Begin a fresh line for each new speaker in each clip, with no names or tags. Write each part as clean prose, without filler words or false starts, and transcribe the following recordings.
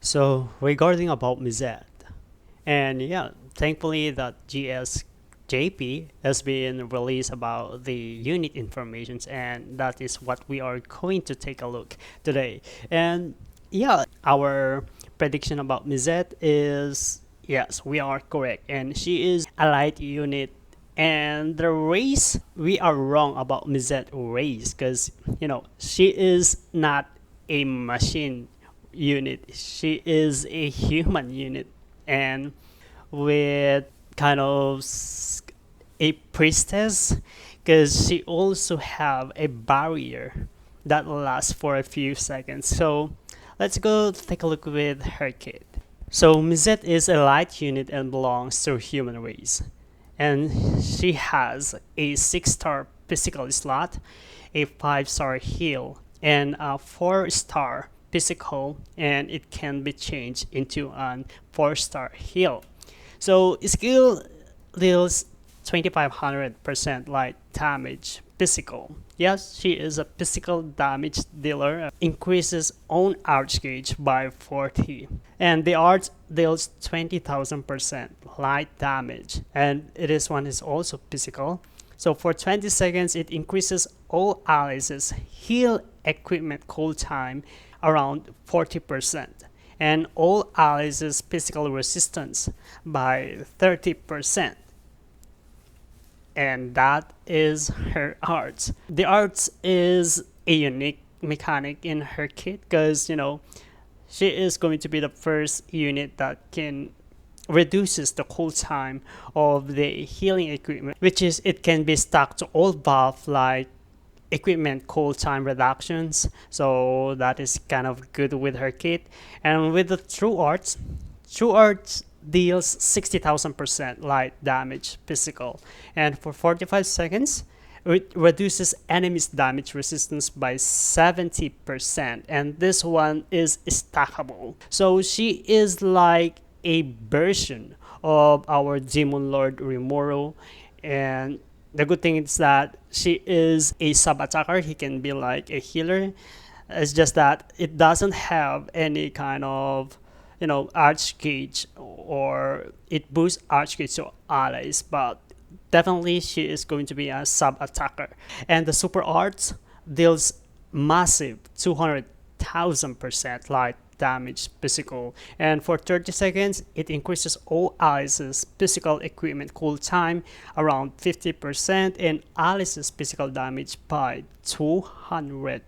So regarding about Mizette, and yeah, thankfully that GSJP has been released about the unit informations, and that is what we are going to take a look today. And yeah, our prediction about Mizette is yes, we are correct, and she is a light unit. And the race, we are wrong about Mizette race because she is not a machine unit. She is a human unit, and with kind of a priestess, because she also have a barrier that lasts for a few seconds. So let's go take a look with her kit. So Mizette is a light unit and belongs to human race, and she has a 6-star physical slot, a 5-star heal, and a 4-star physical, and it can be changed into a 4-star heal. So skill deals 2500% light damage physical. Yes, she is a physical damage dealer. Increases own arch gauge by 40. And the arch deals 20,000% light damage. And one is also physical. So for 20 seconds, it increases all allies' heal equipment cooltime around 40%, and all allies' physical resistance by 30. And that is her arts. The arts is a unique mechanic in her kit because she is going to be the first unit that can reduces the cooltime of the healing equipment, which is it can be stacked to all buff like equipment cooltime reductions. So that is kind of good with her kit. And with the True Arts deals 60,000% light damage physical, and for 45 seconds it reduces enemies damage resistance by 70%, and this one is stackable. So she is like a version of our Demon Lord Rimuru, and the good thing is that she is a sub attacker. He can be like a healer. It's just that it doesn't have any kind of arch gauge, or it boosts arch gauge to allies, but definitely she is going to be a sub attacker. And the super arts deals massive 200,000% light damage physical, and for 30 seconds it increases all allies' physical equipment cooltime around 50%, and allies' physical damage by 200%.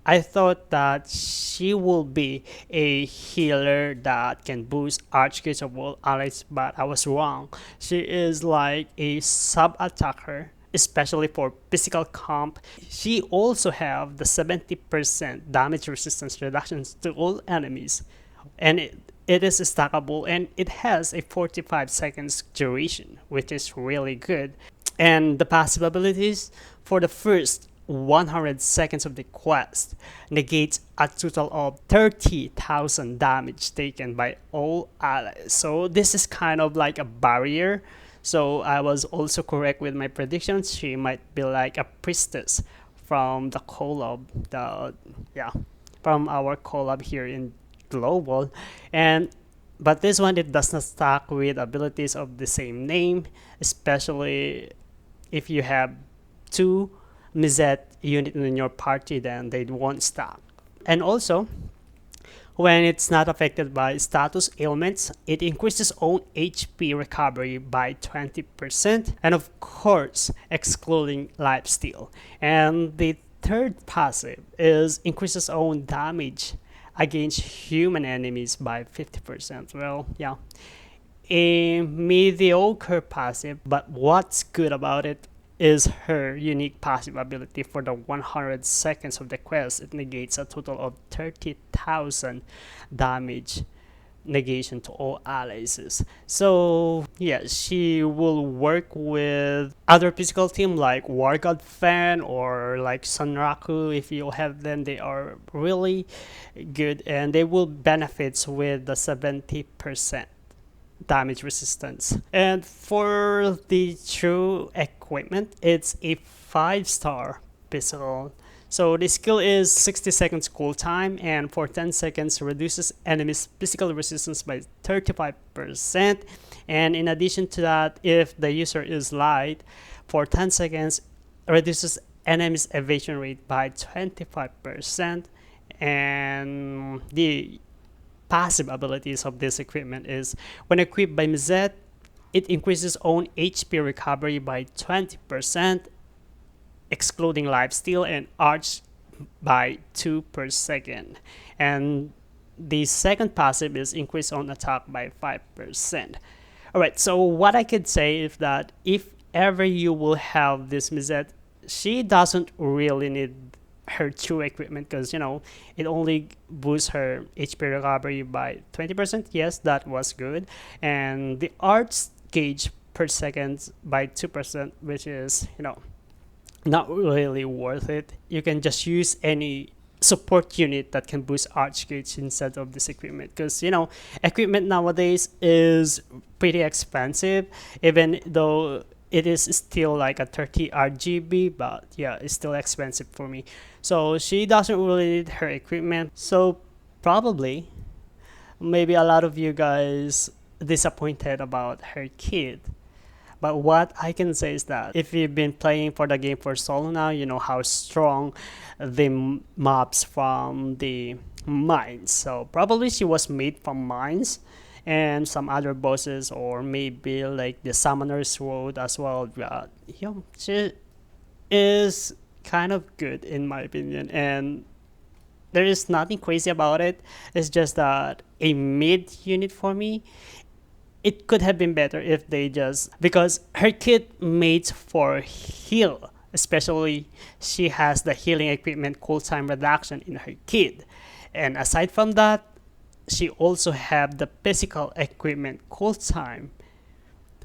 I thought that she will be a healer that can boost archgauge of all allies, but I was wrong. She is like a sub attacker, especially for physical comp. She also have the 70% damage resistance reductions to all enemies, and it is stackable, and it has a 45 seconds duration, which is really good. And the passive abilities for the first 100 seconds of the quest negates a total of 30,000 damage taken by all allies. So this is kind of like a barrier. So I was also correct with my predictions. She might be like a priestess from the collab, from our collab here in global. And but this one, it does not stack with abilities of the same name, especially if you have two Mizette unit in your party, then they won't stack. And also, when it's not affected by status ailments, it increases own HP recovery by 20%, and of course, excluding lifesteal. And the third passive is increases own damage against human enemies by 50%. Well, yeah, a mediocre passive, but what's good about it is her unique passive ability. For the 100 seconds of the quest, it negates a total of 30,000 damage negation to all allies. So yeah, she will work with other physical team like War God Fan or like Sunraku. If you have them, they are really good, and they will benefits with the 70% damage resistance. And for the true equipment, it's a 5-star pistol. So the skill is 60 seconds cool time, and for 10 seconds reduces enemies' physical resistance by 35%. And in addition to that, if the user is light, for 10 seconds reduces enemies' evasion rate by 25%. And the passive abilities of this equipment is when equipped by Mizette, it increases own HP recovery by 20%, excluding lifesteal and arch by 2 per second. And the second passive is increase on attack by 5%. Alright, so what I could say is that if ever you will have this Mizette, she doesn't really need her true equipment because it only boosts her HP recovery by 20%. Yes, that was good. And the arch gauge per second by 2%, which is not really worth it. You can just use any support unit that can boost arch gauge instead of this equipment because equipment nowadays is pretty expensive, even though it is still like a 30 RGB, but yeah, it's still expensive for me. So she doesn't really need her equipment. So probably maybe a lot of you guys disappointed about her kid. But what I can say is that if you've been playing for the game for so long now, you know how strong the mobs from the mines. So probably she was made from mines and some other bosses, or maybe like the Summoner's Road as well. But she is kind of good in my opinion, and there is nothing crazy about it. It's just that a mid unit for me. It could have been better if they just, because her kit made for heal, especially she has the healing equipment cool time reduction in her kit, and aside from that, she also have the physical equipment cool time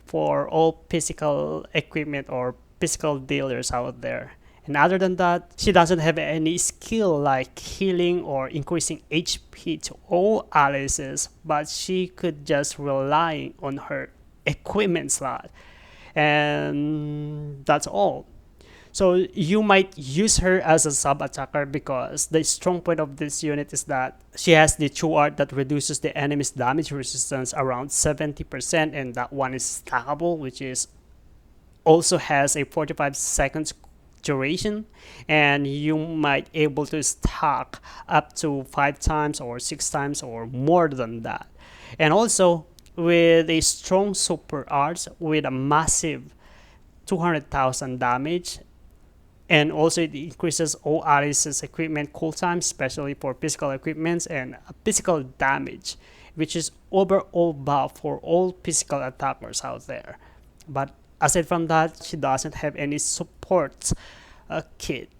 for all physical equipment or physical dealers out there. And other than that, she doesn't have any skill like healing or increasing HP to all allies, but she could just rely on her equipment slot. And that's all. So you might use her as a sub attacker because the strong point of this unit is that she has the true art that reduces the enemy's damage resistance around 70%, and that one is stackable, which is also has a 45 seconds duration, and you might able to stack up to 5 times or 6 times or more than that. And also with a strong super arts with a massive 200,000 damage, and also it increases all allies' equipment cooltime, especially for physical equipments, and physical damage, which is overall buff for all physical attackers out there. But aside from that, she doesn't have any support kit,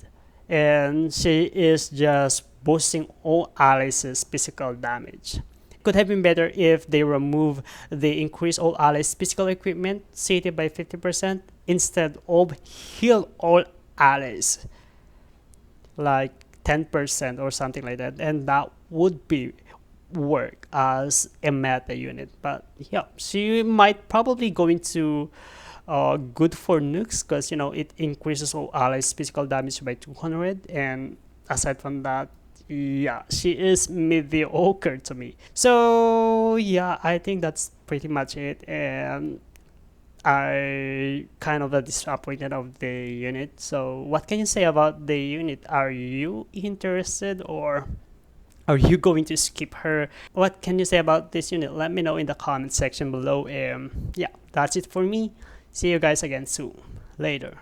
and she is just boosting all allies' physical damage. Could have been better if they remove the increase all allies' physical equipment city by 50% instead of heal all allies like 10% or something like that, and that would be work as a meta unit. But yeah, she might probably going to good for nukes because it increases all allies physical damage by 200, and aside from that, yeah, she is mediocre to me. So yeah, I think that's pretty much it, and I kind of disappointed of the unit. So what can you say about the unit? Are you interested, or are you going to skip her? What can you say about this unit? Let me know in the comment section below. Yeah, that's it for me. See you guys again soon. Later.